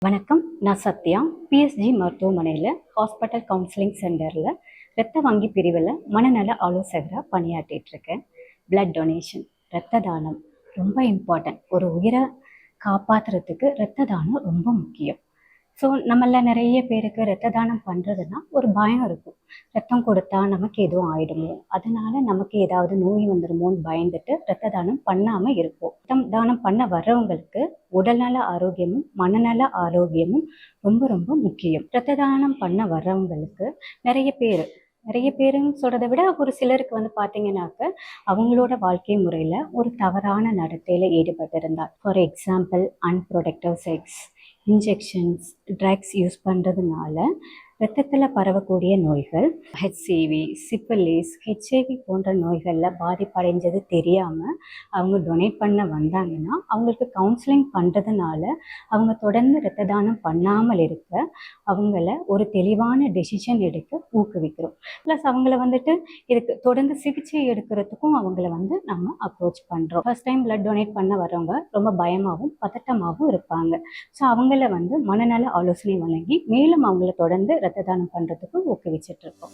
வணக்கம். நான் சத்யா. பிஎஸ்ஜி மருத்துவமனையில் ஹாஸ்பிட்டல் கவுன்சிலிங் சென்டரில் இரத்த வங்கி பிரிவில் மனநல ஆலோசகராக பணியாற்றிட்டு இருக்கேன். பிளட் டொனேஷன், இரத்த தானம் ரொம்ப இம்பார்ட்டன்ட். ஒரு உயிரை காப்பாற்றுறதுக்கு இரத்த தானம் ரொம்ப முக்கியம். ஸோ நம்மள நிறைய பேருக்கு இரத்த தானம் பண்ணுறதுனா ஒரு பயம் இருக்கும். ரத்தம் கொடுத்தா நமக்கு எதுவும் ஆயிடுமோ, அதனால நமக்கு ஏதாவது நோய் வந்துடுமோன்னு பயந்துட்டு இரத்த தானம் பண்ணாமல் இருப்போம். ரத்தம் தானம் பண்ண வர்றவங்களுக்கு உடல்நல ஆரோக்கியமும் மனநல ஆரோக்கியமும் ரொம்ப ரொம்ப முக்கியம். இரத்த தானம் பண்ண வர்றவங்களுக்கு நிறைய பேருன்னு சொல்கிறத விட ஒரு சிலருக்கு பார்த்தீங்கன்னாக்க அவங்களோட வாழ்க்கை முறையில் ஒரு தவறான நடத்தையில் ஈடுபட்டிருந்தார். For example, unproductive sex, injections, drugs use பண்ணுறதுனால இரத்தத்தில் பரவக்கூடிய நோய்கள், ஹெச்சிவி, சிஃபிலிஸ், ஹெச்ஐவி போன்ற நோய்களில் பாதிப்படைஞ்சது தெரியாமல் அவங்க டொனேட் பண்ண வந்தாங்கன்னா அவங்களுக்கு கவுன்சிலிங் பண்ணுறதுனால அவங்க தொடர்ந்து இரத்த தானம் பண்ணாமல் இருக்க அவங்கள ஒரு தெளிவான டெசிஷன் எடுக்க ஊக்குவிக்கிறோம். ப்ளஸ் அவங்கள இதுக்கு தொடர்ந்து சிகிச்சை எடுக்கிறதுக்கும் அவங்கள நம்ம அப்ரோச் பண்ணுறோம். ஃபர்ஸ்ட் டைம் பிளட் டொனேட் பண்ண வரவங்க ரொம்ப பயமாகவும் பதட்டமாகவும் இருப்பாங்க. ஸோ அவங்கள மனநல ஆலோசனை வழங்கி மேலும் அவங்கள தொடர்ந்து இரத்த தானம் பண்ணுறதுக்கு ஊக்குவிச்சிட்ருக்கோம்.